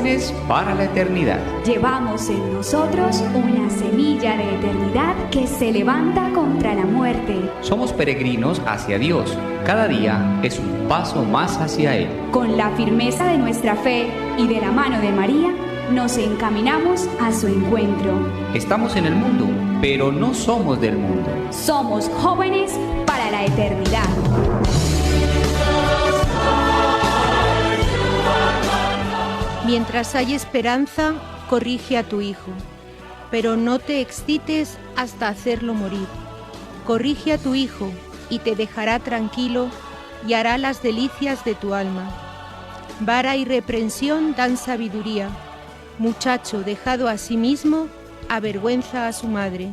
Jóvenes para la Eternidad. Llevamos en nosotros una semilla de eternidad que se levanta contra la muerte. Somos peregrinos hacia Dios. Cada día es un paso más hacia Él. Con la firmeza de nuestra fe y de la mano de María, nos encaminamos a su encuentro. Estamos en el mundo, pero no somos del mundo. Somos jóvenes para la eternidad. Mientras hay esperanza, corrige a tu hijo, pero no te excites hasta hacerlo morir. Corrige a tu hijo y te dejará tranquilo y hará las delicias de tu alma. Vara y reprensión dan sabiduría. Muchacho dejado a sí mismo, avergüenza a su madre.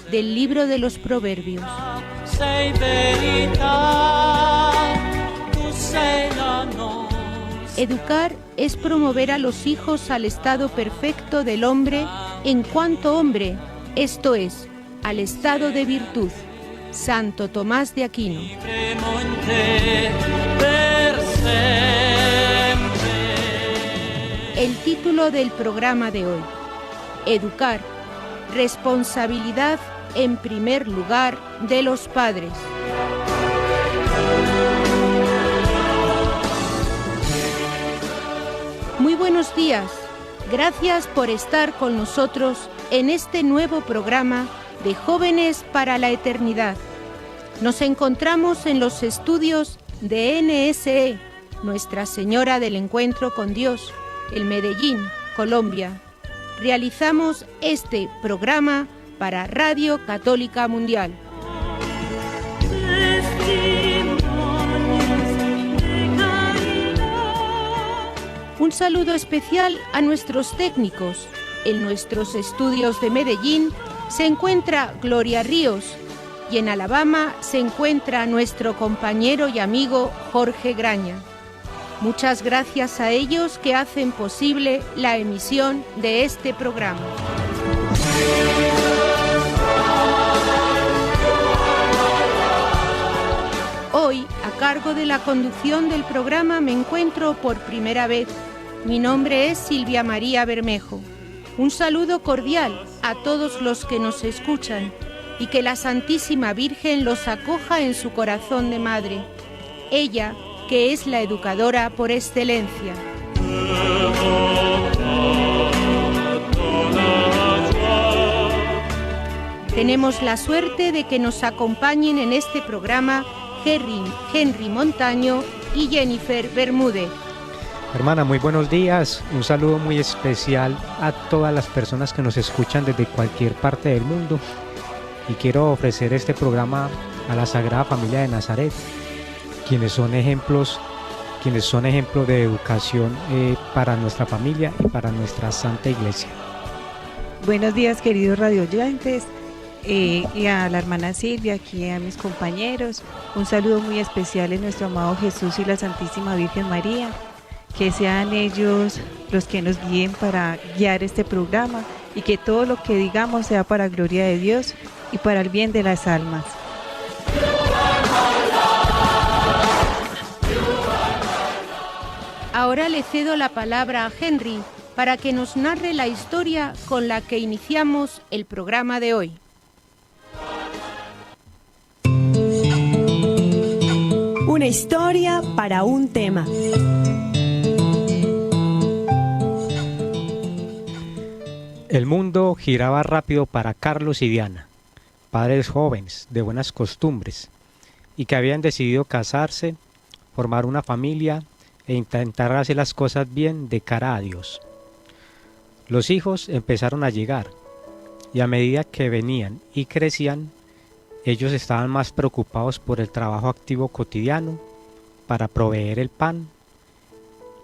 Del libro de los Proverbios. Educar es promover a los hijos al estado perfecto del hombre en cuanto hombre, esto es, al estado de virtud. Santo Tomás de Aquino. El título del programa de hoy: Educar, responsabilidad en primer lugar de los padres. Muy buenos días, gracias por estar con nosotros en este nuevo programa de Jóvenes para la Eternidad. Nos encontramos en los estudios de NSE, Nuestra Señora del Encuentro con Dios, en Medellín, Colombia. Realizamos este programa para Radio Católica Mundial. Un saludo especial a nuestros técnicos. En nuestros estudios de Medellín se encuentra Gloria Ríos y en Alabama se encuentra nuestro compañero y amigo Jorge Graña. Muchas gracias a ellos que hacen posible la emisión de este programa. Hoy, a cargo de la conducción del programa, me encuentro por primera vez. Mi nombre es Silvia María Bermejo. Un saludo cordial a todos los que nos escuchan y que la Santísima Virgen los acoja en su corazón de madre. Ella, que es la educadora por excelencia. Tenemos la suerte de que nos acompañen en este programa Henry Montaño y Jennifer Bermúdez. Hermana, muy buenos días. Un saludo muy especial a todas las personas que nos escuchan desde cualquier parte del mundo. Y quiero ofrecer este programa a la Sagrada Familia de Nazaret, quienes son ejemplos de educación para nuestra familia y para nuestra Santa Iglesia. Buenos días, queridos radioyentes, y a la hermana Silvia, aquí a mis compañeros. Un saludo muy especial en nuestro amado Jesús y la Santísima Virgen María. Que sean ellos los que nos guíen para guiar este programa y que todo lo que digamos sea para gloria de Dios y para el bien de las almas. Ahora le cedo la palabra a Henry para que nos narre la historia con la que iniciamos el programa de hoy. Una historia para un tema. El mundo giraba rápido para Carlos y Diana, padres jóvenes de buenas costumbres y que habían decidido casarse, formar una familia e intentar hacer las cosas bien de cara a Dios. Los hijos empezaron a llegar y a medida que venían y crecían, ellos estaban más preocupados por el trabajo activo cotidiano para proveer el pan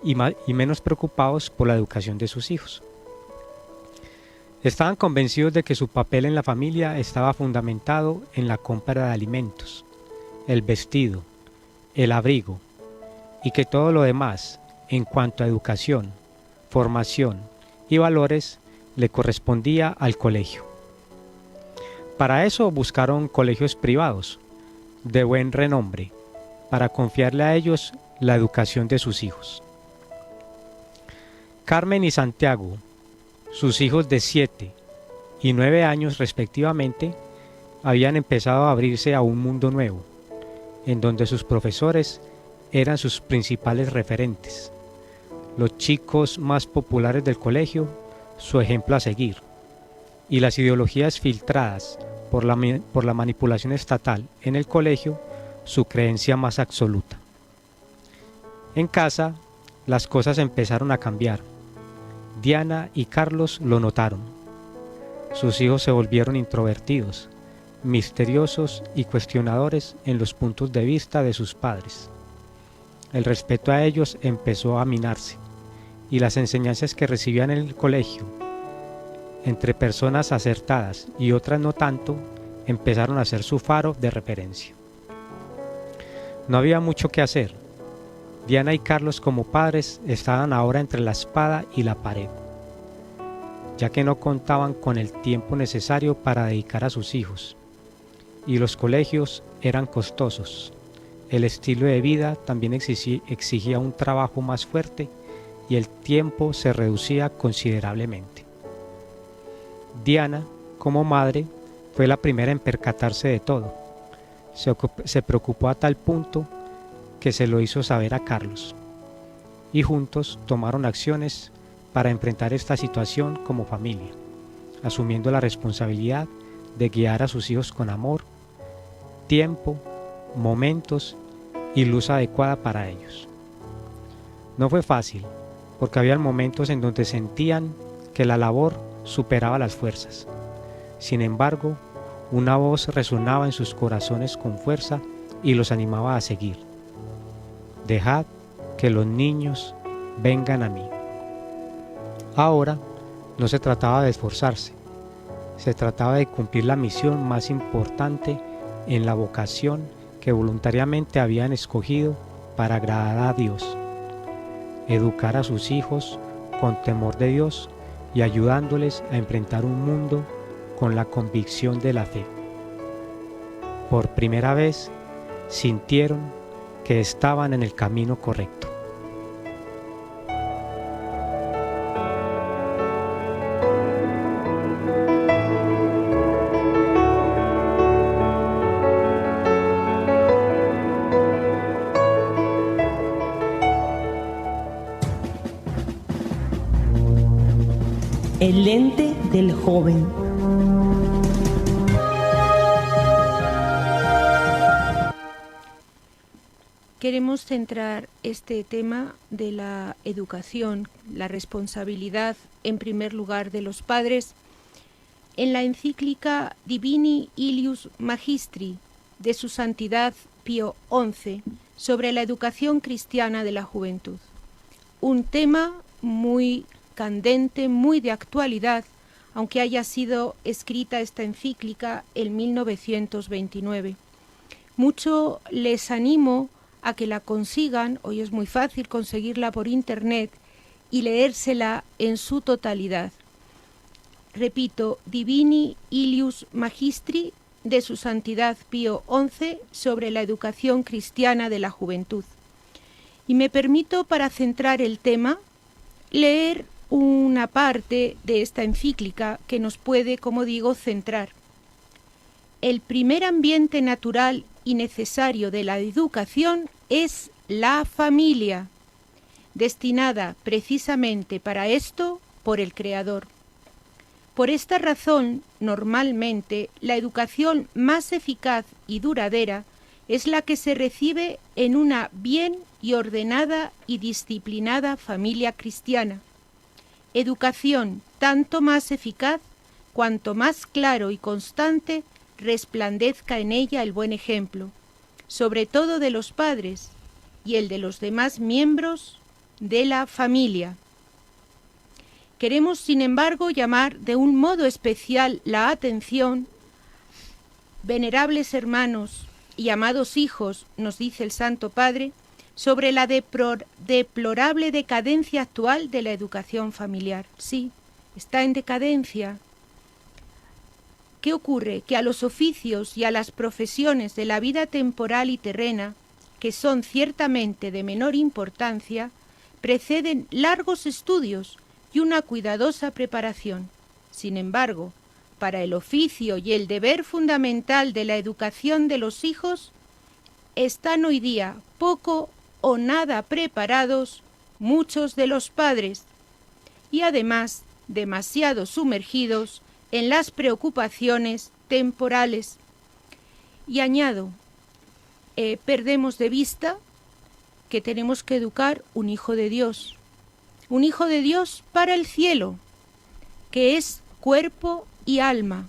y menos preocupados por la educación de sus hijos. Estaban convencidos de que su papel en la familia estaba fundamentado en la compra de alimentos, el vestido, el abrigo, y que todo lo demás, en cuanto a educación, formación y valores, le correspondía al colegio. Para eso buscaron colegios privados, de buen renombre, para confiarle a ellos la educación de sus hijos. Carmen y Santiago, sus hijos de 7 y 9 años respectivamente, habían empezado a abrirse a un mundo nuevo, en donde sus profesores eran sus principales referentes, los chicos más populares del colegio, su ejemplo a seguir, y las ideologías filtradas por la manipulación estatal en el colegio, su creencia más absoluta. En casa, las cosas empezaron a cambiar. Diana y Carlos lo notaron. Sus hijos se volvieron introvertidos, misteriosos y cuestionadores en los puntos de vista de sus padres. El respeto a ellos empezó a minarse, y las enseñanzas que recibían en el colegio, entre personas acertadas y otras no tanto, empezaron a ser su faro de referencia. No había mucho que hacer. Diana y Carlos como padres estaban ahora entre la espada y la pared, ya que no contaban con el tiempo necesario para dedicar a sus hijos, y los colegios eran costosos. El estilo de vida también exigía un trabajo más fuerte y el tiempo se reducía considerablemente. Diana, como madre, fue la primera en percatarse de todo. Se preocupó a tal punto que se lo hizo saber a Carlos, y juntos tomaron acciones para enfrentar esta situación como familia, asumiendo la responsabilidad de guiar a sus hijos con amor, tiempo, momentos y luz adecuada para ellos. No fue fácil, porque había momentos en donde sentían que la labor superaba las fuerzas. Sin embargo, una voz resonaba en sus corazones con fuerza y los animaba a seguir. Dejad que los niños vengan a mí. Ahora no se trataba de esforzarse, se trataba de cumplir la misión más importante en la vocación que voluntariamente habían escogido para agradar a Dios: educar a sus hijos con temor de Dios y ayudándoles a enfrentar un mundo con la convicción de la fe. Por primera vez sintieron que estaban en el camino correcto. El lente del joven. Queremos centrar este tema de la educación, la responsabilidad, en primer lugar, de los padres, en la encíclica Divini Ilius Magistri de su Santidad Pío XI sobre la educación cristiana de la juventud. Un tema muy candente, muy de actualidad, aunque haya sido escrita esta encíclica en 1929. Mucho les animo a que la consigan. Hoy es muy fácil conseguirla por internet y leérsela en su totalidad. Repito, Divini Ilius Magistri de su Santidad Pío XI sobre la educación cristiana de la juventud. Y me permito, para centrar el tema, leer una parte de esta encíclica que nos puede, como digo, centrar. El primer ambiente natural y necesario de la educación es la familia, destinada precisamente para esto por el Creador. Por esta razón, normalmente, la educación más eficaz y duradera es la que se recibe en una bien y ordenada y disciplinada familia cristiana. Educación tanto más eficaz cuanto más claro y constante resplandezca en ella el buen ejemplo, sobre todo de los padres y el de los demás miembros de la familia. Queremos, sin embargo, llamar de un modo especial la atención, venerables hermanos y amados hijos, nos dice el Santo Padre, sobre la deplorable decadencia actual de la educación familiar. Sí, está en decadencia. ¿Qué ocurre? Que a los oficios y a las profesiones de la vida temporal y terrena, que son ciertamente de menor importancia, preceden largos estudios y una cuidadosa preparación. Sin embargo, para el oficio y el deber fundamental de la educación de los hijos, están hoy día poco o nada preparados muchos de los padres y además demasiado sumergidos en las preocupaciones temporales. Y añado, perdemos de vista que tenemos que educar un hijo de Dios para el cielo, que es cuerpo y alma.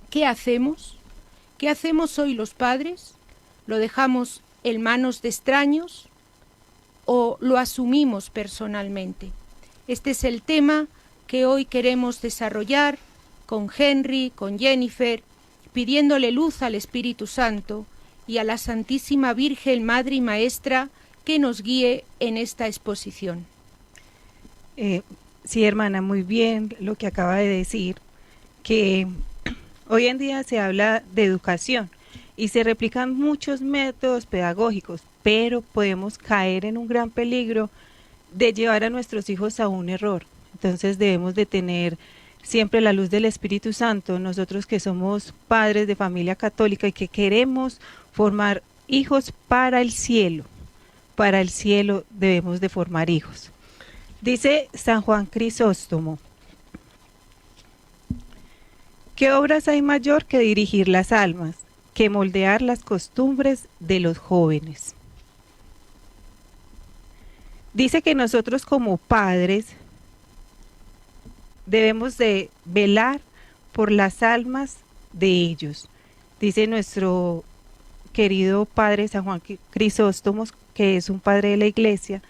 ¿Qué hacemos? ¿Qué hacemos hoy los padres? ¿Lo dejamos en manos de extraños o lo asumimos personalmente? Este es el tema que hoy queremos desarrollar con Henry, con Jennifer, pidiéndole luz al Espíritu Santo y a la Santísima Virgen Madre y Maestra que nos guíe en esta exposición. Sí, hermana, muy bien lo que acaba de decir, que hoy en día se habla de educación y se replican muchos métodos pedagógicos, pero podemos caer en un gran peligro de llevar a nuestros hijos a un error. Entonces debemos de tener siempre la luz del Espíritu Santo, nosotros que somos padres de familia católica y que queremos formar hijos para el cielo debemos de formar hijos. Dice San Juan Crisóstomo: ¿qué obras hay mayor que dirigir las almas, que moldear las costumbres de los jóvenes? Dice que nosotros como padres debemos de velar por las almas de ellos. Dice nuestro querido padre San Juan Crisóstomo, que es un padre de la iglesia.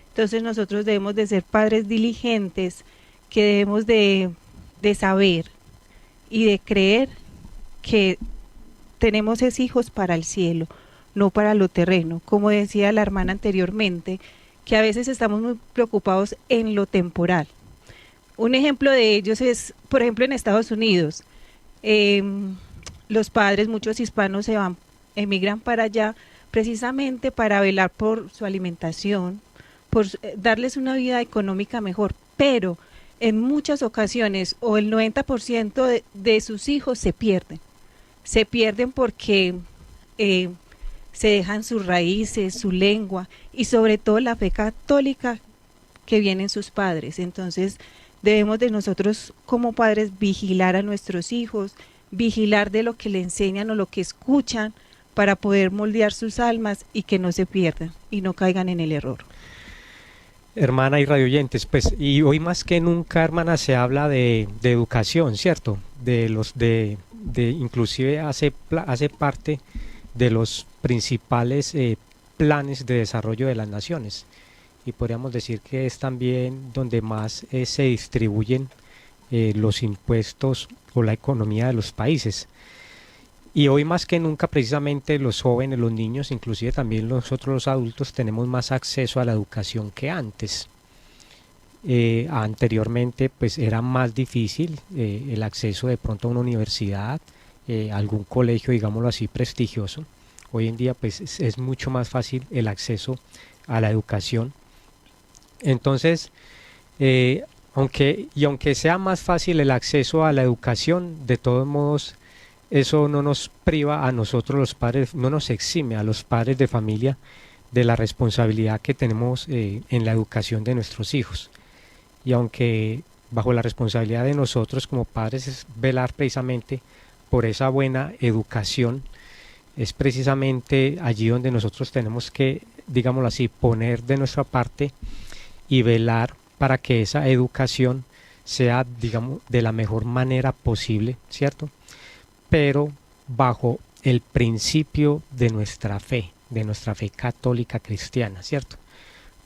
Entonces nosotros debemos de ser padres diligentes, que debemos de saber y de creer que tenemos esos hijos para el cielo, no para lo terreno. Como decía la hermana anteriormente, que a veces estamos muy preocupados en lo temporal. Un ejemplo de ellos es, por ejemplo, en Estados Unidos, los padres, muchos hispanos emigran para allá precisamente para velar por su alimentación, por darles una vida económica mejor, pero en muchas ocasiones o el 90% de sus hijos se pierden porque se dejan sus raíces, su lengua y sobre todo la fe católica que vienen sus padres. Entonces debemos de nosotros como padres vigilar a nuestros hijos, vigilar de lo que le enseñan o lo que escuchan para poder moldear sus almas y que no se pierdan y no caigan en el error. Hermana y radioyentes, pues, y hoy más que nunca, hermana, se habla de educación, ¿cierto? Inclusive hace parte de los principales planes de desarrollo de las naciones, y podríamos decir que es también donde más se distribuyen los impuestos o la economía de los países. Y hoy más que nunca, precisamente los jóvenes, los niños, inclusive también nosotros los adultos, tenemos más acceso a la educación que antes. Anteriormente pues era más difícil el acceso de pronto a una universidad, algún colegio, digámoslo así, prestigioso. Hoy en día pues es mucho más fácil el acceso a la educación. Entonces, aunque sea más fácil el acceso a la educación, de todos modos, eso no nos priva a nosotros los padres, no nos exime a los padres de familia de la responsabilidad que tenemos en la educación de nuestros hijos. Y aunque bajo la responsabilidad de nosotros como padres es velar precisamente por esa buena educación, es precisamente allí donde nosotros tenemos que, digámoslo así, poner de nuestra parte y velar para que esa educación sea, digamos, de la mejor manera posible, ¿cierto? Pero bajo el principio de nuestra fe católica cristiana, ¿cierto?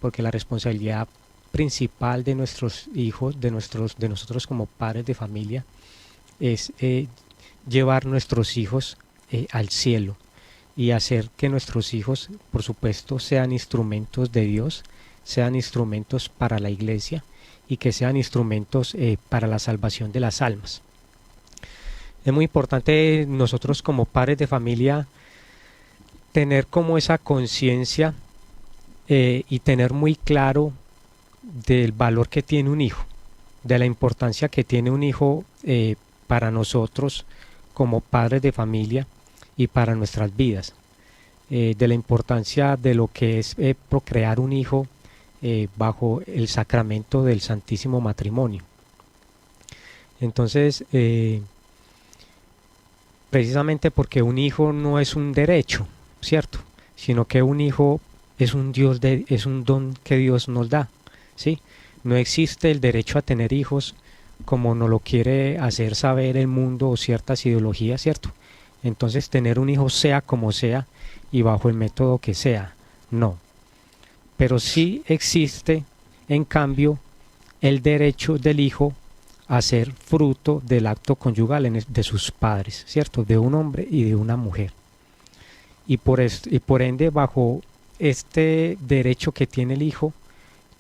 Porque la responsabilidad principal de nuestros hijos, de nosotros como padres de familia, es llevar nuestros hijos al cielo y hacer que nuestros hijos, por supuesto, sean instrumentos de Dios, sean instrumentos para la iglesia y que sean instrumentos para la salvación de las almas. Es muy importante nosotros como padres de familia tener como esa conciencia y tener muy claro del valor que tiene un hijo, de la importancia que tiene un hijo para nosotros como padres de familia y para nuestras vidas, de la importancia de lo que es procrear un hijo bajo el sacramento del Santísimo Matrimonio. Entonces, precisamente porque un hijo no es un derecho, ¿cierto? Sino que un hijo es un don que Dios nos da, ¿sí? No existe el derecho a tener hijos como nos lo quiere hacer saber el mundo o ciertas ideologías, ¿cierto? Entonces tener un hijo sea como sea y bajo el método que sea, no. Pero sí existe, en cambio, el derecho del hijo a ser fruto del acto conyugal de sus padres, ¿cierto? De un hombre y de una mujer. Y por ende, bajo este derecho que tiene el hijo,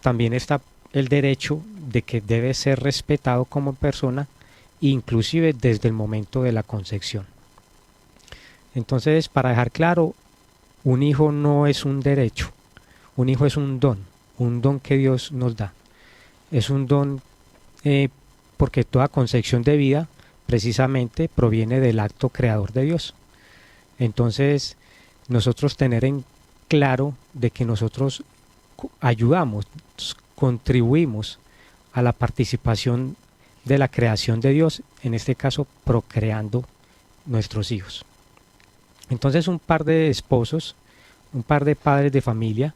también está el derecho de que debe ser respetado como persona, inclusive desde el momento de la concepción. Entonces, para dejar claro, un hijo no es un derecho, un hijo es un don que Dios nos da. Es un don porque toda concepción de vida precisamente proviene del acto creador de Dios. Entonces, nosotros tener en claro de que nosotros ayudamos, contribuimos a la participación de la creación de Dios, en este caso procreando nuestros hijos. Entonces un par de esposos, un par de padres de familia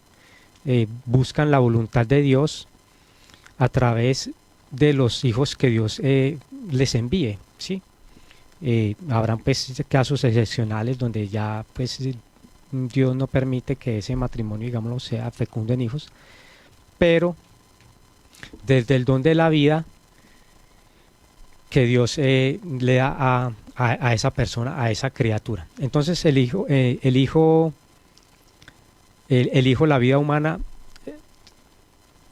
buscan la voluntad de Dios a través de los hijos que Dios les envíe, ¿sí? Habrán pues casos excepcionales donde ya pues Dios no permite que ese matrimonio, digámoslo, sea fecundo en hijos, pero desde el don de la vida que Dios le da a esa persona, a esa criatura. Entonces el hijo, la vida humana,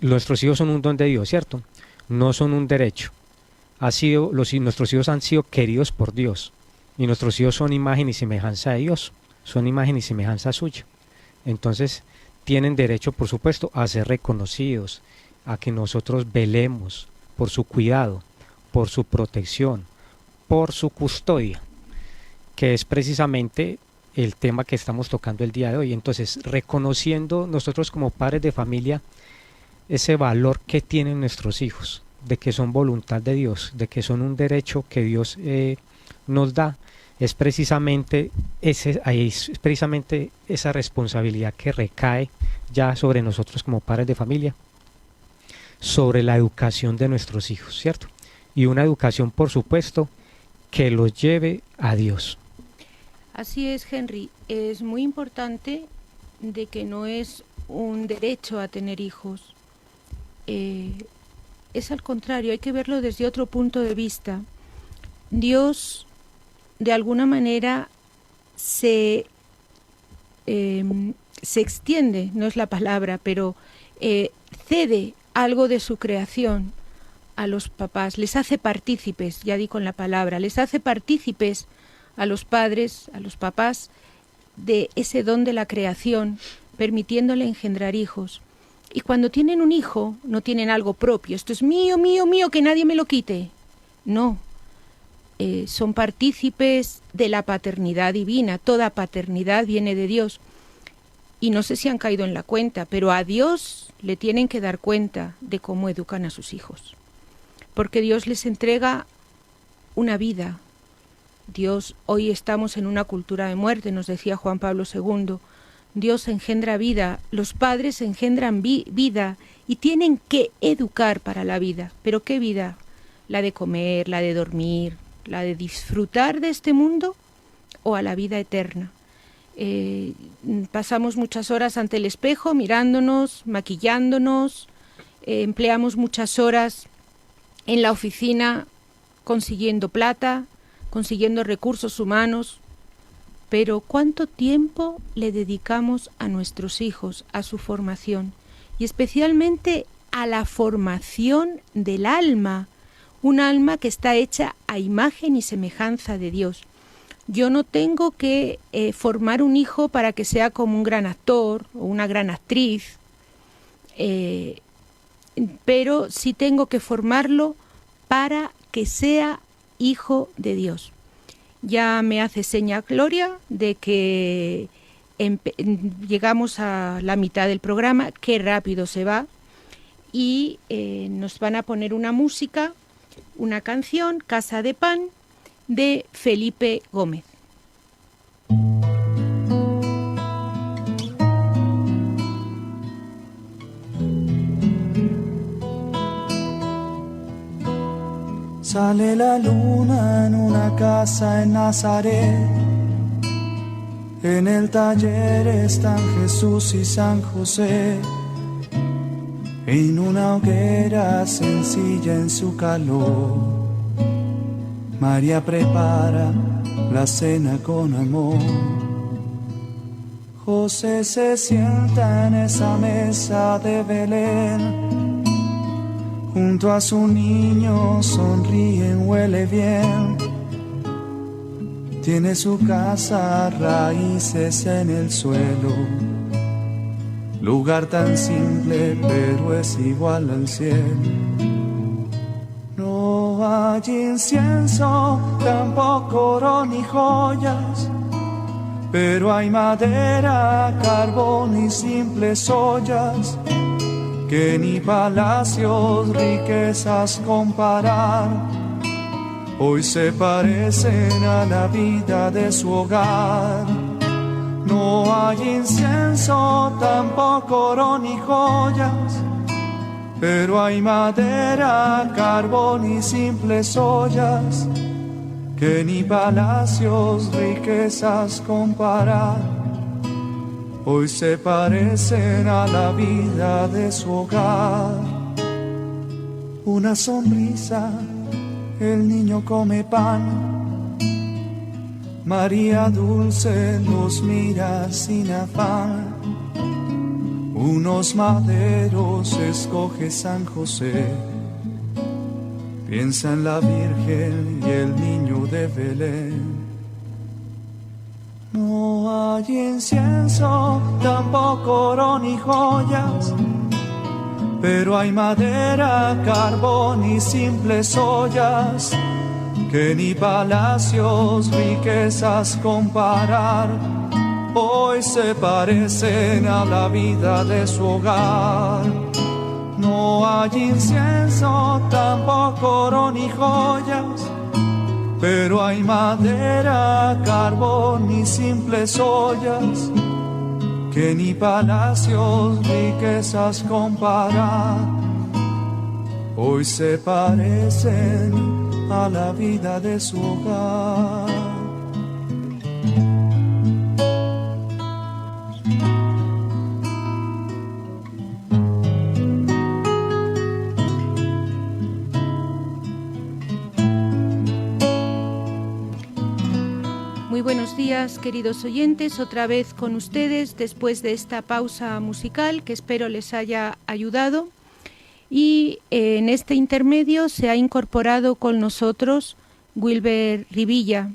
nuestros hijos son un don de Dios, ¿cierto? No son un derecho. Nuestros hijos han sido queridos por Dios y nuestros hijos son imagen y semejanza de Dios, son imagen y semejanza suya. Entonces tienen derecho, por supuesto, a ser reconocidos, a que nosotros velemos por su cuidado, por su protección, por su custodia, que es precisamente el tema que estamos tocando el día de hoy. Entonces, reconociendo nosotros como padres de familia ese valor que tienen nuestros hijos, de que son voluntad de Dios, de que son un derecho que Dios nos da, es precisamente esa responsabilidad que recae ya sobre nosotros como padres de familia, sobre la educación de nuestros hijos, ¿cierto? Y una educación, por supuesto, que los lleve a Dios. Así es, Henry. Es muy importante de que no es un derecho a tener hijos. Es al contrario, hay que verlo desde otro punto de vista. Dios, de alguna manera, se extiende, no es la palabra, pero cede algo de su creación a los papás, les hace partícipes, ya di con la palabra, les hace partícipes a los padres, a los papás, de ese don de la creación, permitiéndole engendrar hijos. Y cuando tienen un hijo, no tienen algo propio, esto es mío, mío, mío, que nadie me lo quite. No, son partícipes de la paternidad divina, toda paternidad viene de Dios. Y no sé si han caído en la cuenta, pero a Dios le tienen que dar cuenta de cómo educan a sus hijos. Porque Dios les entrega una vida. Dios, hoy estamos en una cultura de muerte, nos decía Juan Pablo II. Dios engendra vida, los padres engendran vida y tienen que educar para la vida. ¿Pero qué vida? ¿La de comer, la de dormir, la de disfrutar de este mundo o a la vida eterna? Pasamos muchas horas ante el espejo mirándonos, maquillándonos, empleamos muchas horas en la oficina consiguiendo plata, consiguiendo recursos humanos, pero ¿cuánto tiempo le dedicamos a nuestros hijos, a su formación? Y especialmente a la formación del alma, un alma que está hecha a imagen y semejanza de Dios. Yo no tengo que formar un hijo para que sea como un gran actor o una gran actriz pero sí tengo que formarlo para que sea hijo de Dios. Ya me hace seña Gloria de que llegamos a la mitad del programa, qué rápido se va, y nos van a poner una música, una canción, Casa de Pan, de Felipe Gómez. Sale la luna en una casa en Nazaret. En el taller están Jesús y San José. En una hoguera sencilla en su calor, María prepara la cena con amor. José se sienta en esa mesa de Belén. Junto a su niño sonríen, huele bien. Tiene su casa raíces en el suelo. Lugar tan simple, pero es igual al cielo. No hay incienso, tampoco oro ni joyas, pero hay madera, carbón y simples ollas, que ni palacios, riquezas comparar. Hoy se parecen a la vida de su hogar. No hay incienso, tampoco oro ni joyas, pero hay madera, carbón y simples ollas, que ni palacios, riquezas comparar. Hoy se parecen a la vida de su hogar. Una sonrisa, el niño come pan. María dulce los mira sin afán. Unos maderos escoge San José. Piensa en la Virgen y el niño de Belén. No hay incienso, tampoco oro ni joyas, pero hay madera, carbón y simples ollas, que ni palacios, riquezas comparar. Hoy se parecen a la vida de su hogar. No hay incienso, tampoco oro ni joyas, pero hay madera, carbón y simples ollas, que ni palacios, riquezas comparar. Hoy se parecen a la vida de su hogar. Buenos días, queridos oyentes, otra vez con ustedes después de esta pausa musical que espero les haya ayudado. Y en este intermedio se ha incorporado con nosotros Wilber Rivilla.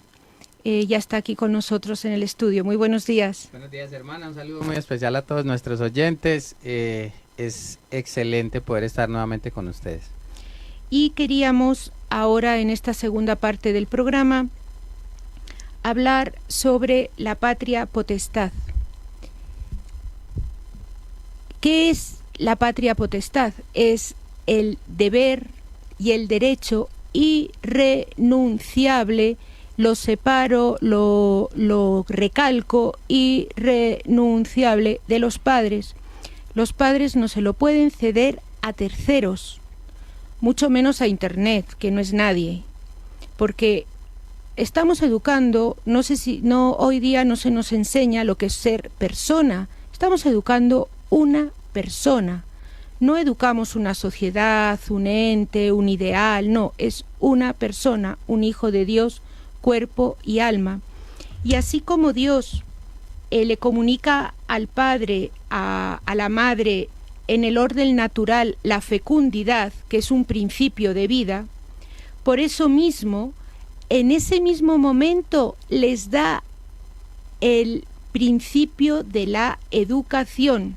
Ya está aquí con nosotros en el estudio. Muy buenos días. Buenos días, hermana. Un saludo muy especial a todos nuestros oyentes. Es excelente poder estar nuevamente con ustedes. Y queríamos ahora, en esta segunda parte del programa, hablar sobre la patria potestad. ¿Qué es la patria potestad? Es el deber y el derecho irrenunciable, lo separo, lo recalco, irrenunciable de los padres. Los padres no se lo pueden ceder a terceros, mucho menos a Internet, que no es nadie, porque estamos educando, hoy día no se nos enseña lo que es ser persona. Estamos educando una persona. No educamos una sociedad, un ente, un ideal, no, es una persona, un hijo de Dios, cuerpo y alma. Y así como Dios le comunica al padre, a la madre, en el orden natural, la fecundidad, que es un principio de vida, por eso mismo, en ese mismo momento les da el principio de la educación,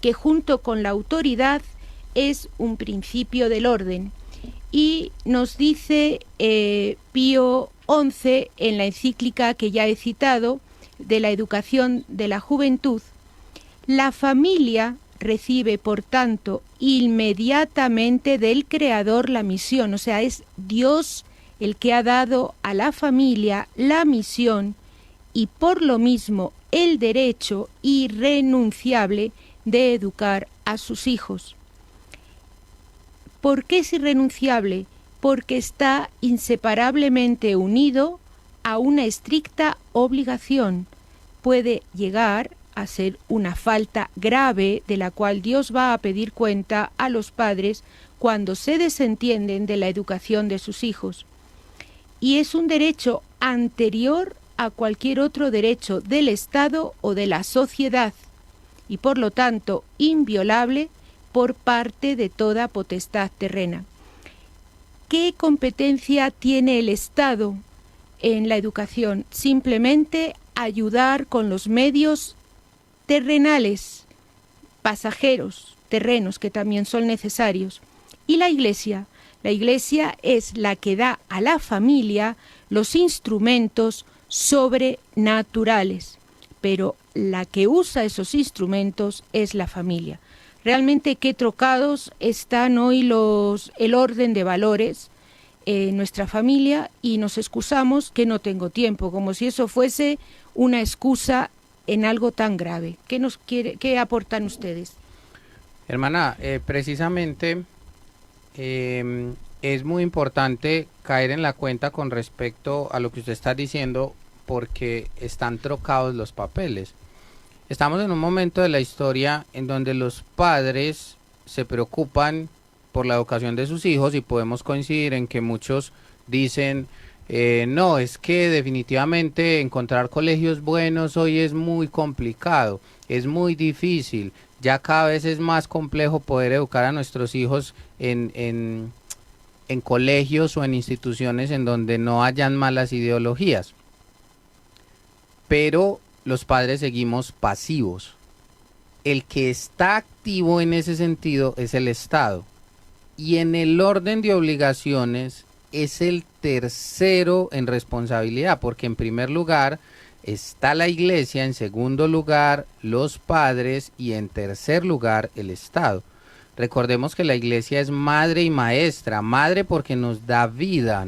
que junto con la autoridad es un principio del orden. Y nos dice Pío XI en la encíclica que ya he citado, de la educación de la juventud: la familia recibe, por tanto, inmediatamente del Creador la misión, o sea, es Dios el que ha dado a la familia la misión y por lo mismo el derecho irrenunciable de educar a sus hijos. ¿Por qué es irrenunciable? Porque está inseparablemente unido a una estricta obligación. Puede llegar a ser una falta grave de la cual Dios va a pedir cuenta a los padres cuando se desentienden de la educación de sus hijos. Y es un derecho anterior a cualquier otro derecho del Estado o de la sociedad, y por lo tanto inviolable por parte de toda potestad terrena. ¿Qué competencia tiene el Estado en la educación? Simplemente ayudar con los medios terrenales, pasajeros, terrenos, que también son necesarios. Y la Iglesia es la que da a la familia los instrumentos sobrenaturales, pero la que usa esos instrumentos es la familia. Realmente qué trocados están hoy el orden de valores en nuestra familia, y nos excusamos que no tengo tiempo, como si eso fuese una excusa en algo tan grave. ¿Qué aportan ustedes? Hermana, precisamente es muy importante caer en la cuenta con respecto a lo que usted está diciendo, porque están trocados los papeles. Estamos en un momento de la historia en donde los padres se preocupan por la educación de sus hijos, y podemos coincidir en que muchos dicen, no, es que definitivamente encontrar colegios buenos hoy es muy complicado, es muy difícil, ya cada vez es más complejo poder educar a nuestros hijos en colegios o en instituciones en donde no hayan malas ideologías. Pero los padres seguimos pasivos. El que está activo en ese sentido es el Estado. Y en el orden de obligaciones es el tercero en responsabilidad, porque en primer lugar está la Iglesia, en segundo lugar los padres y en tercer lugar el Estado. Recordemos que la Iglesia es madre y maestra. Madre porque nos da vida.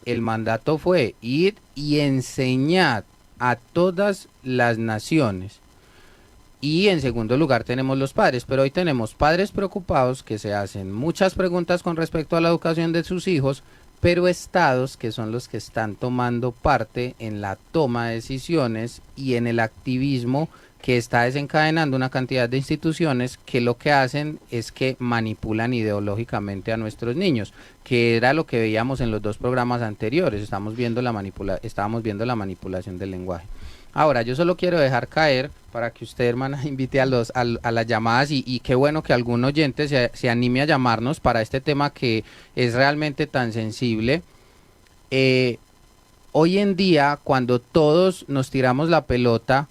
El mandato fue ir y enseñar a todas las naciones. Y en segundo lugar tenemos los padres, pero hoy tenemos padres preocupados que se hacen muchas preguntas con respecto a la educación de sus hijos, pero estados que son los que están tomando parte en la toma de decisiones y en el activismo que está desencadenando una cantidad de instituciones que lo que hacen es que manipulan ideológicamente a nuestros niños, que era lo que veíamos en los dos programas anteriores. Estábamos viendo la manipulación del lenguaje. Ahora, yo solo quiero dejar caer para que usted, hermana, invite a las llamadas, y qué bueno que algún oyente se anime a llamarnos para este tema que es realmente tan sensible. Hoy en día, cuando todos nos tiramos la pelota,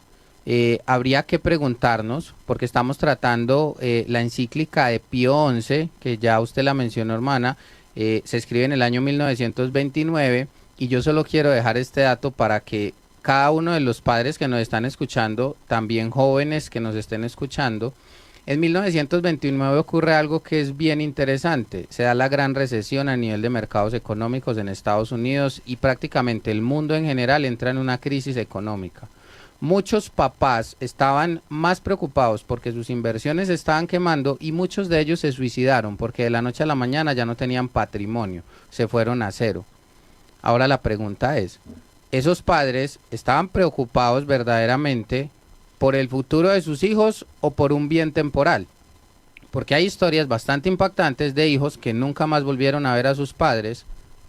habría que preguntarnos, porque estamos tratando la encíclica de Pío XI, que ya usted la mencionó, hermana, se escribe en el año 1929, y yo solo quiero dejar este dato para que cada uno de los padres que nos están escuchando, también jóvenes que nos estén escuchando, en 1929 ocurre algo que es bien interesante. Se da la gran recesión a nivel de mercados económicos en Estados Unidos, y prácticamente el mundo en general entra en una crisis económica. Muchos papás estaban más preocupados porque sus inversiones se estaban quemando, y muchos de ellos se suicidaron porque de la noche a la mañana ya no tenían patrimonio, se fueron a cero. Ahora la pregunta es, ¿esos padres estaban preocupados verdaderamente por el futuro de sus hijos o por un bien temporal? Porque hay historias bastante impactantes de hijos que nunca más volvieron a ver a sus padres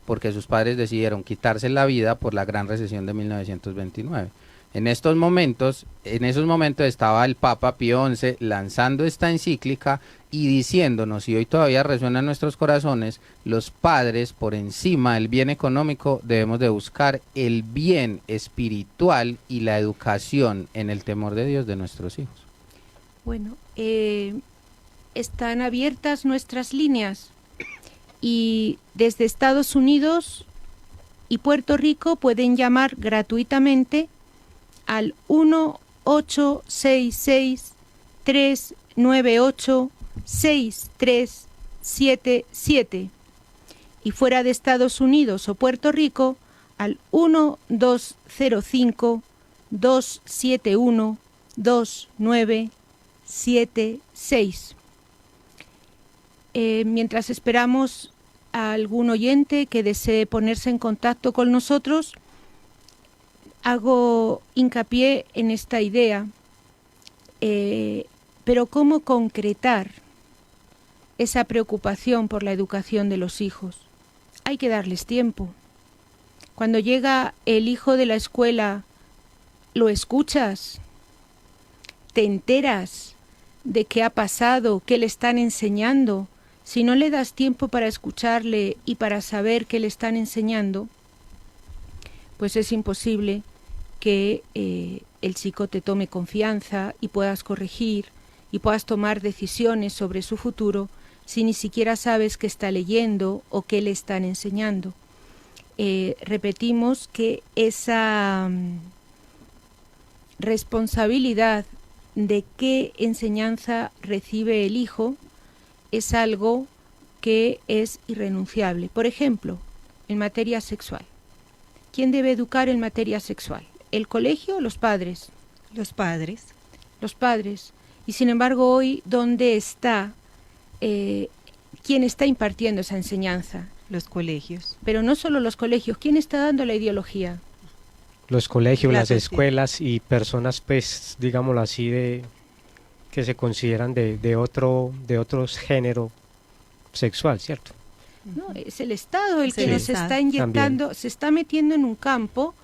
porque sus padres decidieron quitarse la vida por la gran recesión de 1929. En esos momentos estaba el Papa Pío XI lanzando esta encíclica y diciéndonos, y hoy todavía resuena en nuestros corazones, los padres, por encima del bien económico, debemos de buscar el bien espiritual y la educación en el temor de Dios de nuestros hijos. Bueno, están abiertas nuestras líneas y desde Estados Unidos y Puerto Rico pueden llamar gratuitamente al 1-866-398-6377 y fuera de Estados Unidos o Puerto Rico al 1-205-271-2976. Mientras esperamos a algún oyente que desee ponerse en contacto con nosotros, hago hincapié en esta idea, pero ¿cómo concretar esa preocupación por la educación de los hijos? Hay que darles tiempo. Cuando llega el hijo de la escuela, ¿lo escuchas? ¿Te enteras de qué ha pasado, qué le están enseñando? Si no le das tiempo para escucharle y para saber qué le están enseñando, pues es imposible que el chico te tome confianza y puedas corregir y puedas tomar decisiones sobre su futuro si ni siquiera sabes qué está leyendo o qué le están enseñando. Repetimos que esa responsabilidad de qué enseñanza recibe el hijo es algo que es irrenunciable. Por ejemplo, en materia sexual. ¿Quién debe educar en materia sexual? ¿El colegio o los padres? Los padres. Los padres. Y sin embargo, hoy, ¿dónde está? ¿Quién está impartiendo esa enseñanza? Los colegios. Pero no solo los colegios. ¿Quién está dando la ideología? Los colegios, las Claro, sí. escuelas y personas, pues, digámoslo así, que se consideran de otro género sexual, ¿cierto? No, es el Estado el Es que el nos Estado. está inyectando, se está metiendo en un campo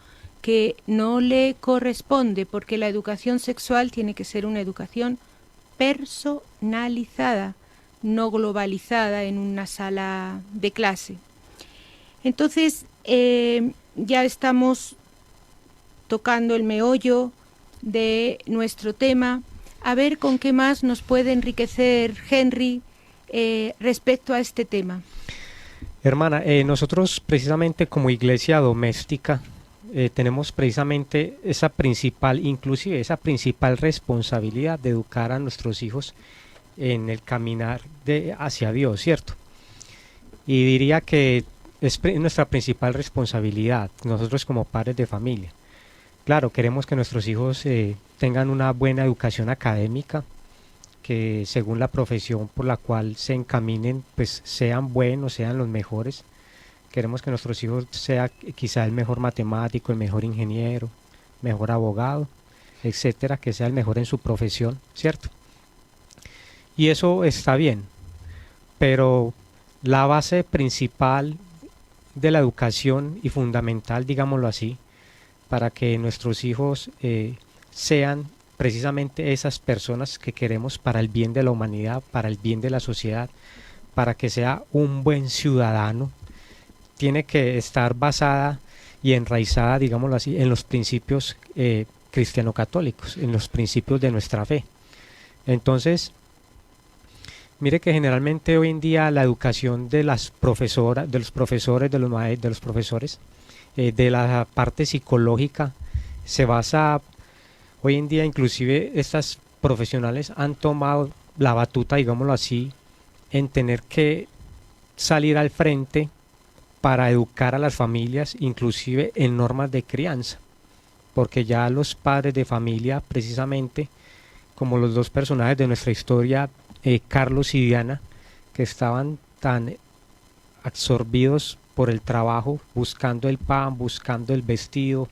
que no le corresponde, porque la educación sexual tiene que ser una educación personalizada, no globalizada en una sala de clase. Entonces, ya estamos tocando el meollo de nuestro tema. A ver con qué más nos puede enriquecer Henry respecto a este tema. Hermana, nosotros precisamente como iglesia doméstica tenemos precisamente esa principal responsabilidad de educar a nuestros hijos en el caminar hacia Dios, ¿cierto? Y diría que es nuestra principal responsabilidad, nosotros como padres de familia. Claro, queremos que nuestros hijos tengan una buena educación académica, que según la profesión por la cual se encaminen, pues sean buenos, sean los mejores. Queremos que nuestros hijos sea quizá el mejor matemático, el mejor ingeniero, mejor abogado, etcétera, que sea el mejor en su profesión, ¿cierto? Y eso está bien, pero la base principal de la educación y fundamental, digámoslo así, para que nuestros hijos sean precisamente esas personas que queremos para el bien de la humanidad, para el bien de la sociedad, para que sea un buen ciudadano, tiene que estar basada y enraizada, digámoslo así, en los principios cristiano-católicos, en los principios de nuestra fe. Entonces, mire que generalmente hoy en día la educación de las profesoras, de los profesores, de los profesores, de la parte psicológica, se basa, hoy en día inclusive estas profesionales han tomado la batuta, digámoslo así, en tener que salir al frente para educar a las familias, inclusive en normas de crianza, porque ya los padres de familia, precisamente, como los dos personajes de nuestra historia, Carlos y Diana, que estaban tan absorbidos por el trabajo, buscando el pan, buscando el vestido,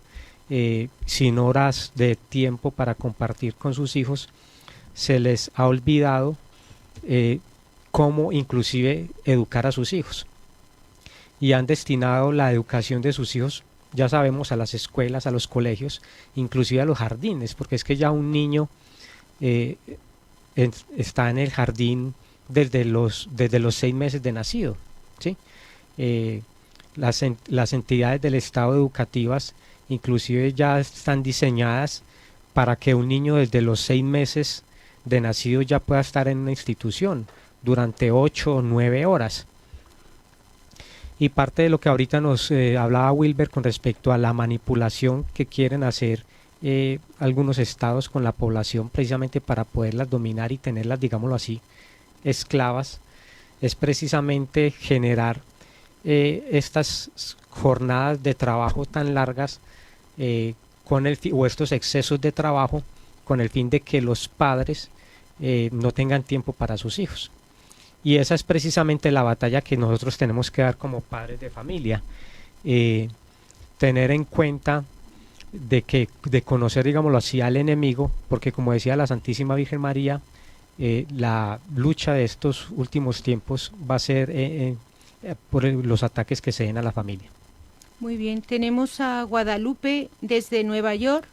sin horas de tiempo para compartir con sus hijos, se les ha olvidado cómo inclusive educar a sus hijos, y han destinado la educación de sus hijos, ya sabemos, a las escuelas, a los colegios, inclusive a los jardines, porque es que ya un niño está en el jardín desde los 6 meses de nacido, ¿sí? Las entidades del Estado educativas inclusive ya están diseñadas para que un niño desde los 6 meses de nacido ya pueda estar en una institución durante 8 o 9 horas. Y parte de lo que ahorita nos hablaba Wilber con respecto a la manipulación que quieren hacer algunos estados con la población precisamente para poderlas dominar y tenerlas, digámoslo así, esclavas, es precisamente generar estas jornadas de trabajo tan largas o estos excesos de trabajo con el fin de que los padres no tengan tiempo para sus hijos. Y esa es precisamente la batalla que nosotros tenemos que dar como padres de familia, tener en cuenta de conocer, digámoslo así, al enemigo, porque como decía la Santísima Virgen María, la lucha de estos últimos tiempos va a ser por los ataques que se den a la familia. Muy bien, tenemos a Guadalupe desde Nueva York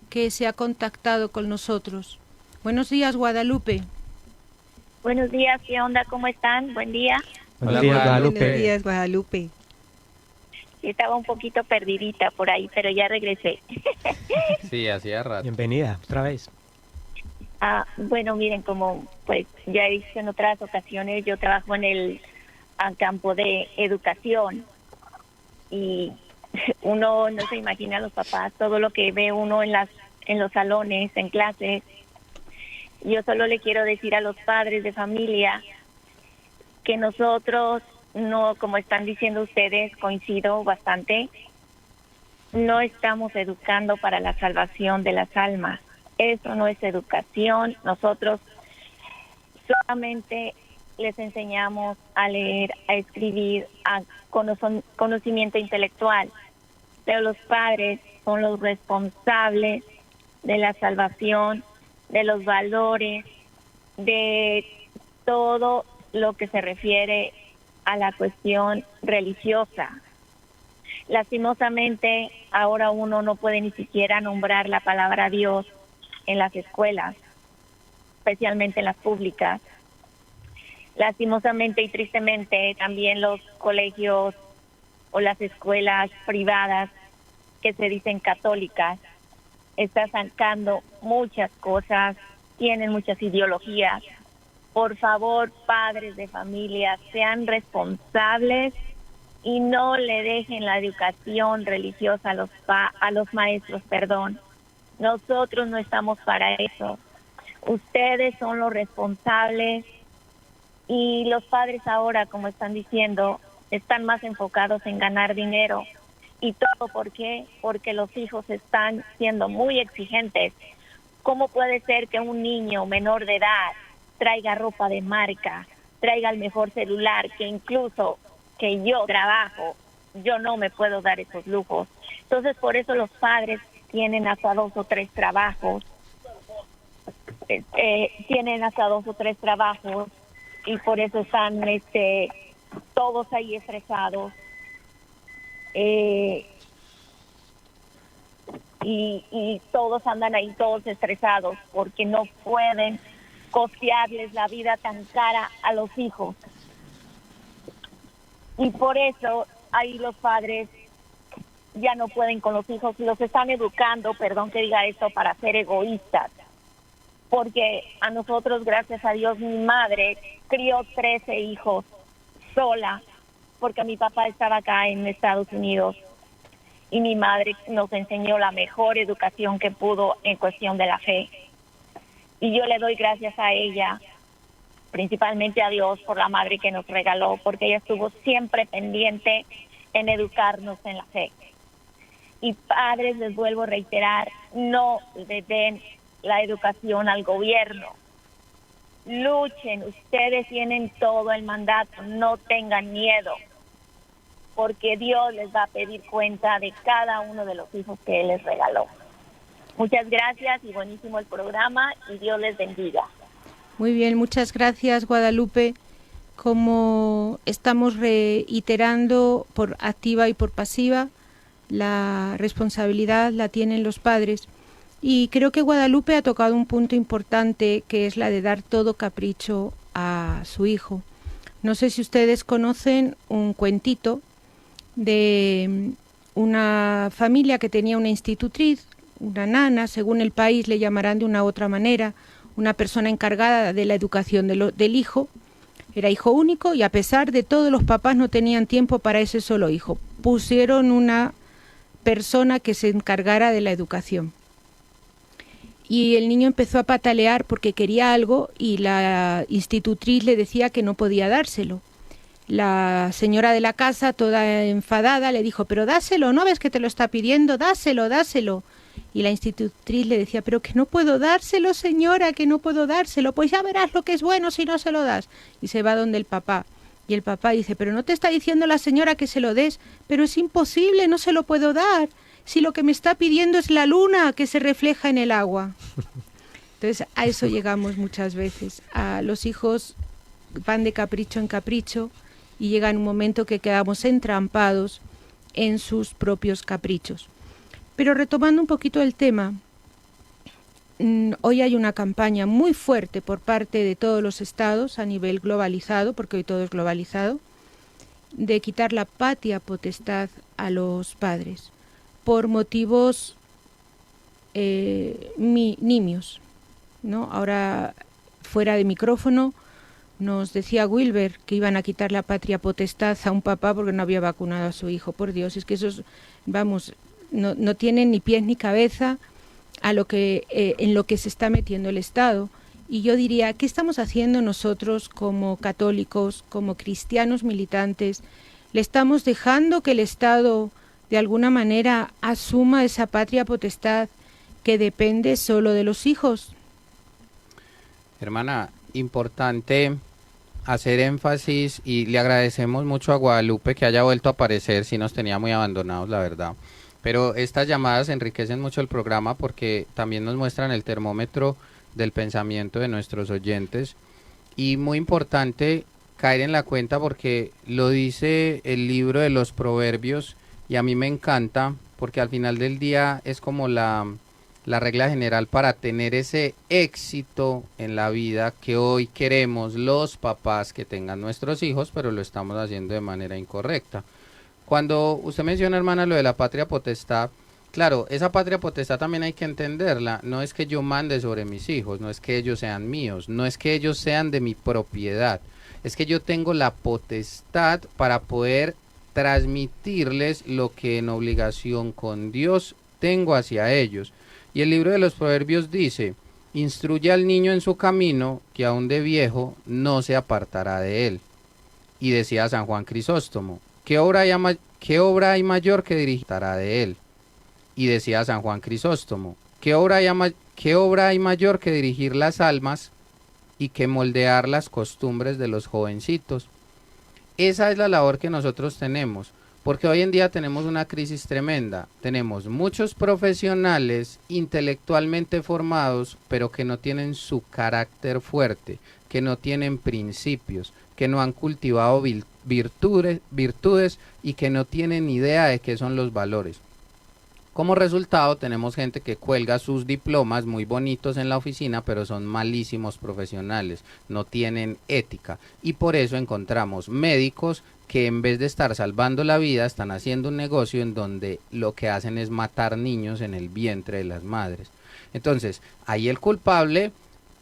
que se ha contactado con nosotros. Buenos días, Guadalupe. Buenos días, ¿qué onda? ¿Cómo están? Buen día. Buenos días, Guadalupe. Buenos días, Guadalupe. Estaba un poquito perdidita por ahí, pero ya regresé. Sí, hacía rato. Bienvenida, otra vez. Bueno, miren, como pues ya he dicho en otras ocasiones, yo trabajo en el campo de educación y uno no se imagina a los papás todo lo que ve uno en los salones, en clases. Yo solo le quiero decir a los padres de familia que nosotros no, como están diciendo ustedes, coincido bastante, no estamos educando para la salvación de las almas. Eso no es educación. Nosotros solamente les enseñamos a leer, a escribir, a conocimiento intelectual, pero los padres son los responsables de la salvación, de los valores, de todo lo que se refiere a la cuestión religiosa. Lastimosamente, ahora uno no puede ni siquiera nombrar la palabra Dios en las escuelas, especialmente en las públicas. Lastimosamente y tristemente, también los colegios o las escuelas privadas que se dicen católicas están sacando muchas cosas, tienen muchas ideologías. Por favor, padres de familia, sean responsables y no le dejen la educación religiosa a los maestros, perdón. Nosotros no estamos para eso. Ustedes son los responsables y los padres ahora, como están diciendo, están más enfocados en ganar dinero. ¿Y todo por qué? Porque los hijos están siendo muy exigentes. ¿Cómo puede ser que un niño menor de edad traiga ropa de marca, traiga el mejor celular, que incluso que yo trabajo, yo no me puedo dar esos lujos? Entonces, por eso los padres tienen hasta 2 o 3 trabajos. Y por eso están todos ahí estresados. Y todos andan ahí todos estresados porque no pueden costearles la vida tan cara a los hijos. Y por eso ahí los padres ya no pueden con los hijos y los están educando, perdón que diga esto, para ser egoístas. Porque a nosotros, gracias a Dios, mi madre crió 13 hijos sola, porque mi papá estaba acá en Estados Unidos y mi madre nos enseñó la mejor educación que pudo en cuestión de la fe. Y yo le doy gracias a ella, principalmente a Dios, por la madre que nos regaló, porque ella estuvo siempre pendiente en educarnos en la fe. Y padres, les vuelvo a reiterar, no le den la educación al gobierno. Luchen, ustedes tienen todo el mandato, no tengan miedo, porque Dios les va a pedir cuenta de cada uno de los hijos que Él les regaló. Muchas gracias y buenísimo el programa y Dios les bendiga. Muy bien, muchas gracias, Guadalupe. Como estamos reiterando por activa y por pasiva, la responsabilidad la tienen los padres. Y creo que Guadalupe ha tocado un punto importante, que es la de dar todo capricho a su hijo. No sé si ustedes conocen un cuentito de una familia que tenía una institutriz, una nana, según el país le llamarán de una u otra manera, una persona encargada de la educación del hijo. Era hijo único y a pesar de todo los papás no tenían tiempo para ese solo hijo. Pusieron una persona que se encargara de la educación. Y el niño empezó a patalear porque quería algo y la institutriz le decía que no podía dárselo. La señora de la casa, toda enfadada, le dijo, pero dáselo, ¿no ves que te lo está pidiendo? Dáselo, dáselo. Y la institutriz le decía, pero que no puedo dárselo, señora, que no puedo dárselo. Pues ya verás lo que es bueno si no se lo das. Y se va donde el papá. Y el papá dice, pero no te está diciendo la señora que se lo des, pero es imposible, no se lo puedo dar. Si lo que me está pidiendo es la luna que se refleja en el agua. Entonces a eso llegamos muchas veces. A los hijos van de capricho en capricho y llega un momento que quedamos entrampados en sus propios caprichos. Pero retomando un poquito el tema, hoy hay una campaña muy fuerte por parte de todos los estados a nivel globalizado, porque hoy todo es globalizado, de quitar la patria potestad a los padres por motivos nimios, ¿no? Ahora, fuera de micrófono, nos decía Wilber que iban a quitar la patria potestad a un papá porque no había vacunado a su hijo. Por Dios, es que esos, vamos, no tienen ni pies ni cabeza a lo que en lo que se está metiendo el Estado. Y yo diría, ¿qué estamos haciendo nosotros como católicos, como cristianos militantes? ¿Le estamos dejando que el Estado de alguna manera asuma esa patria potestad que depende solo de los hijos? Hermana, importante hacer énfasis y le agradecemos mucho a Guadalupe que haya vuelto a aparecer, si nos tenía muy abandonados, la verdad. Pero estas llamadas enriquecen mucho el programa porque también nos muestran el termómetro del pensamiento de nuestros oyentes. Y muy importante caer en la cuenta porque lo dice el libro de los Proverbios y a mí me encanta porque al final del día es como la regla general para tener ese éxito en la vida que hoy queremos los papás que tengan nuestros hijos, pero lo estamos haciendo de manera incorrecta. Cuando usted menciona, hermana, lo de la patria potestad, claro, esa patria potestad también hay que entenderla. No es que yo mande sobre mis hijos, no es que ellos sean míos, no es que ellos sean de mi propiedad. Es que yo tengo la potestad para poder transmitirles lo que en obligación con Dios tengo hacia ellos. Y el libro de los Proverbios dice, instruye al niño en su camino, que aun de viejo no se apartará de él. Y decía San Juan Crisóstomo, ¿qué obra hay mayor que dirigirá de él? Y decía San Juan Crisóstomo, ¿qué obra hay mayor que dirigir las almas y que moldear las costumbres de los jovencitos? Esa es la labor que nosotros tenemos. Porque hoy en día tenemos una crisis tremenda, tenemos muchos profesionales intelectualmente formados, pero que no tienen su carácter fuerte, que no tienen principios, que no han cultivado virtudes y que no tienen idea de qué son los valores. Como resultado tenemos gente que cuelga sus diplomas muy bonitos en la oficina, pero son malísimos profesionales, no tienen ética y por eso encontramos médicos que en vez de estar salvando la vida, están haciendo un negocio en donde lo que hacen es matar niños en el vientre de las madres. Entonces, ahí el culpable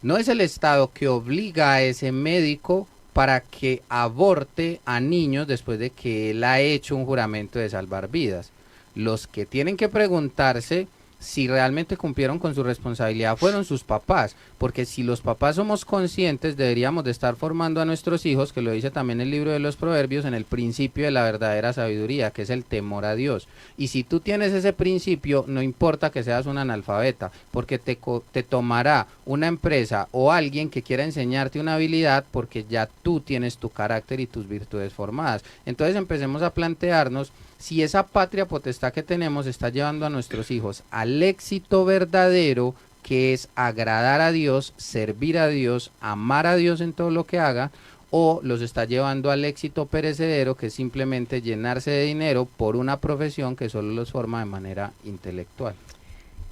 no es el Estado que obliga a ese médico para que aborte a niños después de que él ha hecho un juramento de salvar vidas. Los que tienen que preguntarse si realmente cumplieron con su responsabilidad fueron sus papás, porque si los papás somos conscientes deberíamos de estar formando a nuestros hijos, que lo dice también el libro de los Proverbios, en el principio de la verdadera sabiduría, que es el temor a Dios. Y si tú tienes ese principio, no importa que seas un analfabeta, porque te tomará una empresa o alguien que quiera enseñarte una habilidad, porque ya tú tienes tu carácter y tus virtudes formadas. Entonces empecemos a plantearnos si esa patria potestad que tenemos está llevando a nuestros hijos al éxito verdadero, que es agradar a Dios, servir a Dios, amar a Dios en todo lo que haga, o los está llevando al éxito perecedero, que es simplemente llenarse de dinero por una profesión que solo los forma de manera intelectual.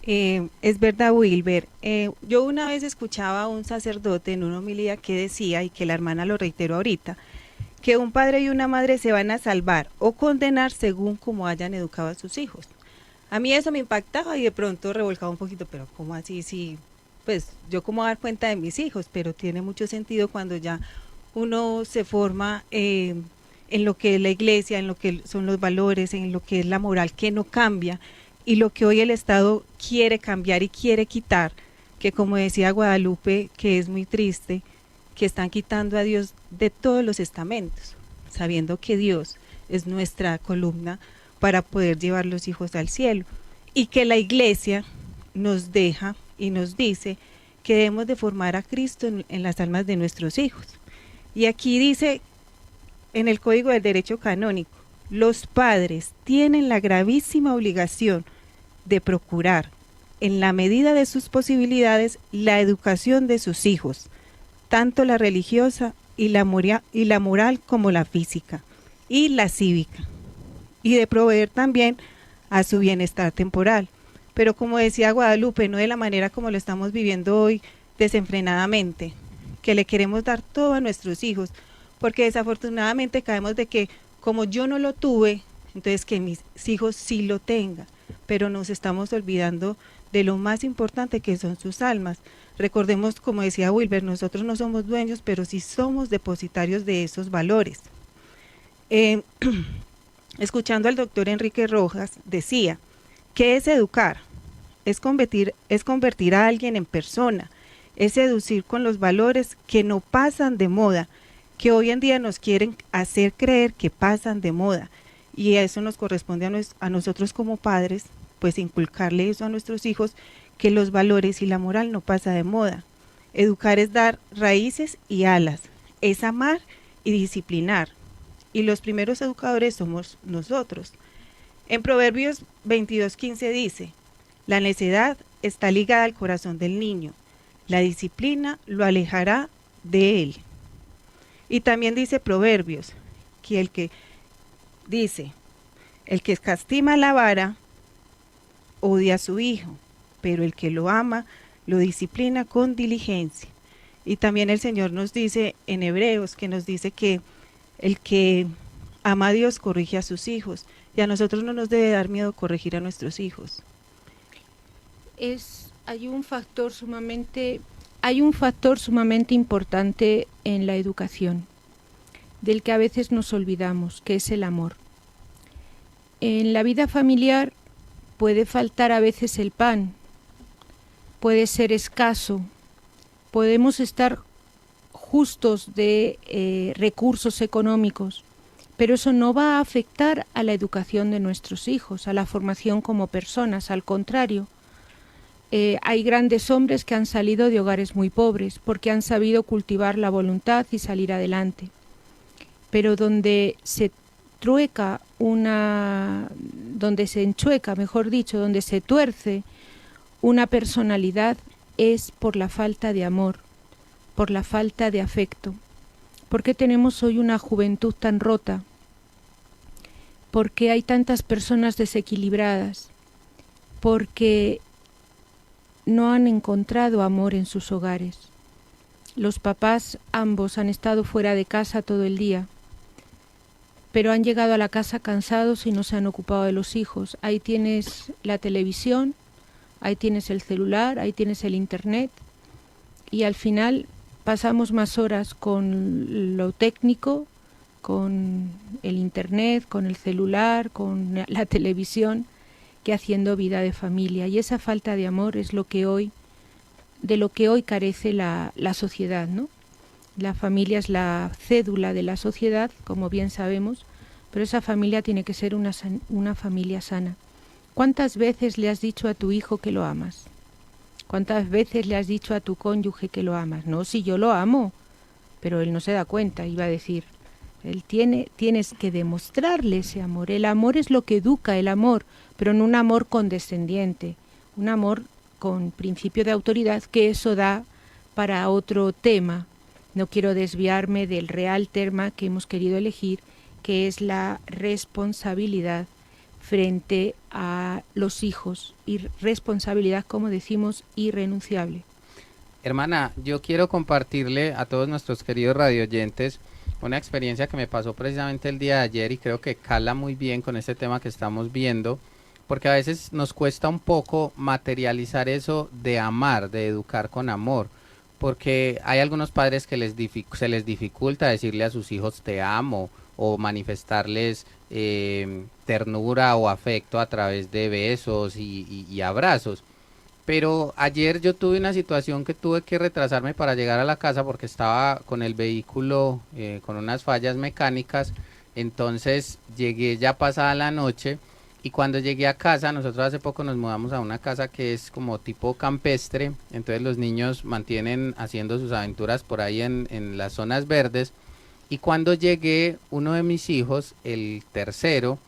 Es verdad, Wilber. Yo una vez escuchaba a un sacerdote en una homilía que decía, y que la hermana lo reiteró ahorita, que un padre y una madre se van a salvar o condenar según cómo hayan educado a sus hijos. A mí eso me impactaba y de pronto revolcaba un poquito, pero ¿cómo así? Si pues yo cómo dar cuenta de mis hijos, pero tiene mucho sentido cuando ya uno se forma en lo que es la iglesia, en lo que son los valores, en lo que es la moral que no cambia y lo que hoy el Estado quiere cambiar y quiere quitar, que como decía Guadalupe, que es muy triste, que están quitando a Dios de todos los estamentos, sabiendo que Dios es nuestra columna para poder llevar los hijos al cielo y que la iglesia nos deja y nos dice que debemos de formar a Cristo en las almas de nuestros hijos. Y aquí dice en el Código del Derecho Canónico, los padres tienen la gravísima obligación de procurar, en la medida de sus posibilidades, la educación de sus hijos, tanto la religiosa y la moral como la física y la cívica, y de proveer también a su bienestar temporal. Pero como decía Guadalupe, no de la manera como lo estamos viviendo hoy, desenfrenadamente, que le queremos dar todo a nuestros hijos, porque desafortunadamente caemos de que como yo no lo tuve, entonces que mis hijos sí lo tengan, pero nos estamos olvidando de lo más importante que son sus almas. Recordemos, como decía Wilber, nosotros no somos dueños, pero sí somos depositarios de esos valores. Escuchando al doctor Enrique Rojas, decía, ¿qué es educar? Es convertir a alguien en persona, es seducir con los valores que no pasan de moda, que hoy en día nos quieren hacer creer que pasan de moda, y eso nos corresponde a nosotros como padres, pues inculcarle eso a nuestros hijos, que los valores y la moral no pasa de moda. Educar es dar raíces y alas, es amar y disciplinar, y los primeros educadores somos nosotros. En Proverbios 22:15 dice, la necedad está ligada al corazón del niño, la disciplina lo alejará de él. Y también dice Proverbios, que el que escatima la vara, odia a su hijo, pero el que lo ama, lo disciplina con diligencia. Y también el Señor nos dice en Hebreos, que nos dice que el que ama a Dios corrige a sus hijos, y a nosotros no nos debe dar miedo corregir a nuestros hijos. Hay un factor sumamente importante en la educación, del que a veces nos olvidamos, que es el amor. En la vida familiar puede faltar a veces el pan, puede ser escaso, podemos estar justos de recursos económicos, pero eso no va a afectar a la educación de nuestros hijos, a la formación como personas, al contrario. Hay grandes hombres que han salido de hogares muy pobres porque han sabido cultivar la voluntad y salir adelante. Pero donde se tuerce una personalidad es por la falta de amor, por la falta de afecto. ¿Por qué tenemos hoy una juventud tan rota? ¿Por qué hay tantas personas desequilibradas? Porque no han encontrado amor en sus hogares. Los papás ambos han estado fuera de casa todo el día, pero han llegado a la casa cansados y no se han ocupado de los hijos. Ahí tienes la televisión, ahí tienes el celular, ahí tienes el internet, y al final pasamos más horas con lo técnico, con el internet, con el celular, con la televisión, que haciendo vida de familia. Y esa falta de amor es de lo que hoy carece la sociedad, ¿no? La familia es la cédula de la sociedad, como bien sabemos, pero esa familia tiene que ser una familia sana. ¿Cuántas veces le has dicho a tu hijo que lo amas? ¿Cuántas veces le has dicho a tu cónyuge que lo amas? No, si yo lo amo, pero él no se da cuenta, iba a decir. Tienes que demostrarle ese amor. El amor es lo que educa, el amor, pero no un amor condescendiente, un amor con principio de autoridad, que eso da para otro tema. No quiero desviarme del real tema que hemos querido elegir, que es la responsabilidad frente a los hijos, y responsabilidad, como decimos, irrenunciable. Hermana, yo quiero compartirle a todos nuestros queridos radioyentes una experiencia que me pasó precisamente el día de ayer y creo que cala muy bien con este tema que estamos viendo. porque a veces nos cuesta un poco materializar eso de amar, de educar con amor, porque hay algunos padres que se les dificulta decirle a sus hijos te amo o manifestarles ternura o afecto a través de besos y abrazos. Pero ayer yo tuve una situación que tuve que retrasarme para llegar a la casa porque estaba con el vehículo con unas fallas mecánicas, entonces llegué ya pasada la noche. Y cuando llegué a casa, nosotros hace poco nos mudamos a una casa que es como tipo campestre, entonces los niños mantienen haciendo sus aventuras por ahí en las zonas verdes. Y cuando llegué, uno de mis hijos, el tercero,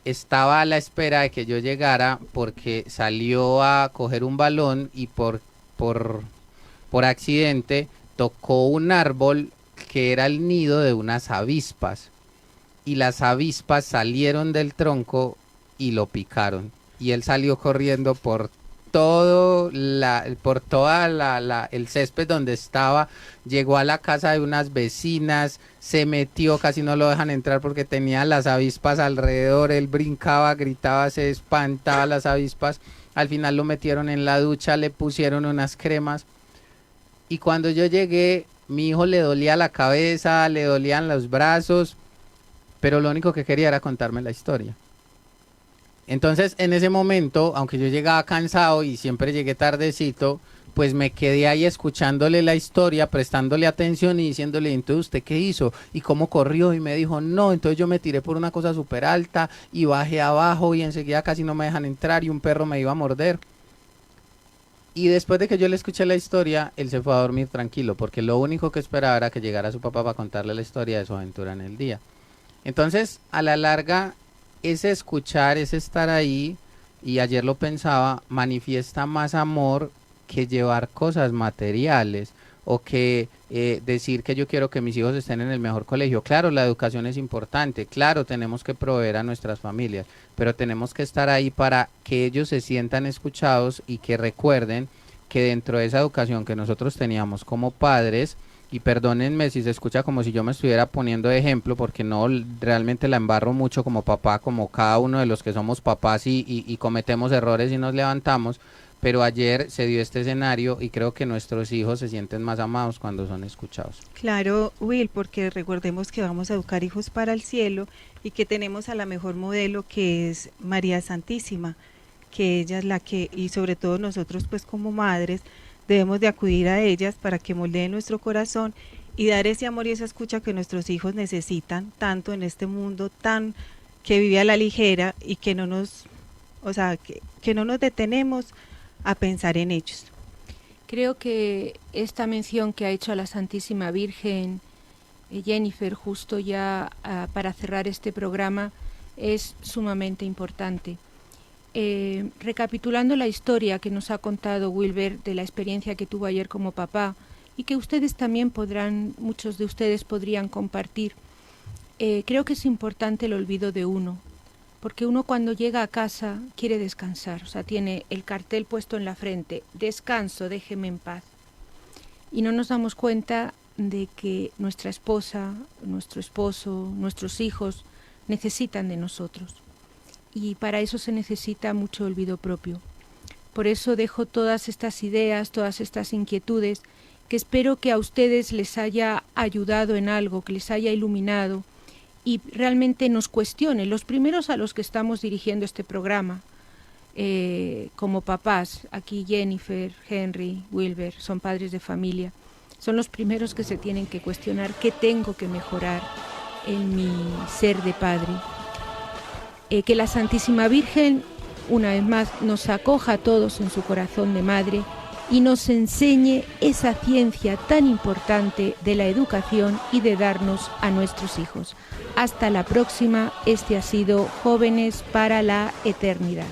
estaba a la espera de que yo llegara porque salió a coger un balón y por accidente tocó un árbol que era el nido de unas avispas. Y las avispas salieron del tronco y lo picaron, y él salió corriendo por todo el césped donde estaba, llegó a la casa de unas vecinas, se metió, casi no lo dejan entrar porque tenía las avispas alrededor, él brincaba, gritaba, se espantaba las avispas, al final lo metieron en la ducha, le pusieron unas cremas, y cuando yo llegué, mi hijo le dolía la cabeza, le dolían los brazos, pero lo único que quería era contarme la historia. Entonces, en ese momento, aunque yo llegaba cansado y siempre llegué tardecito, pues me quedé ahí escuchándole la historia, prestándole atención y diciéndole, entonces, ¿usted qué hizo? ¿Y cómo corrió? Y me dijo, no, entonces yo me tiré por una cosa súper alta y bajé abajo y enseguida casi no me dejan entrar y un perro me iba a morder. Y después de que yo le escuché la historia, él se fue a dormir tranquilo, porque lo único que esperaba era que llegara su papá para contarle la historia de su aventura en el día. Entonces, a la larga, ese escuchar, ese estar ahí, y ayer lo pensaba, manifiesta más amor que llevar cosas materiales o que decir que yo quiero que mis hijos estén en el mejor colegio. Claro, la educación es importante, claro, tenemos que proveer a nuestras familias, pero tenemos que estar ahí para que ellos se sientan escuchados y que recuerden que dentro de esa educación que nosotros teníamos como padres, y perdónenme si se escucha como si yo me estuviera poniendo de ejemplo, porque no, realmente la embarro mucho como papá, como cada uno de los que somos papás y cometemos errores y nos levantamos, pero ayer se dio este escenario y creo que nuestros hijos se sienten más amados cuando son escuchados. Claro, Will, porque recordemos que vamos a educar hijos para el cielo y que tenemos a la mejor modelo que es María Santísima, que ella es la que, y sobre todo nosotros pues como madres, debemos de acudir a ellas para que moldeen nuestro corazón y dar ese amor y esa escucha que nuestros hijos necesitan tanto en este mundo tan que vive a la ligera y que no nos, que no nos detenemos a pensar en ellos. Creo que esta mención que ha hecho a la Santísima Virgen Jennifer justo ya para cerrar este programa es sumamente importante. Recapitulando la historia que nos ha contado Wilber de la experiencia que tuvo ayer como papá y que ustedes también muchos de ustedes podrían compartir, creo que es importante el olvido de uno, porque uno cuando llega a casa quiere descansar, o sea, tiene el cartel puesto en la frente, descanso, déjeme en paz, y no nos damos cuenta de que nuestra esposa, nuestro esposo, nuestros hijos necesitan de nosotros. Y para eso se necesita mucho olvido propio. Por eso dejo todas estas ideas, todas estas inquietudes, que espero que a ustedes les haya ayudado en algo, que les haya iluminado y realmente nos cuestione, los primeros a los que estamos dirigiendo este programa, como papás, aquí Jennifer, Henry, Wilber, son padres de familia, son los primeros que se tienen que cuestionar qué tengo que mejorar en mi ser de padre. Que la Santísima Virgen, una vez más, nos acoja a todos en su corazón de madre y nos enseñe esa ciencia tan importante de la educación y de darnos a nuestros hijos. Hasta la próxima, este ha sido Jóvenes para la Eternidad.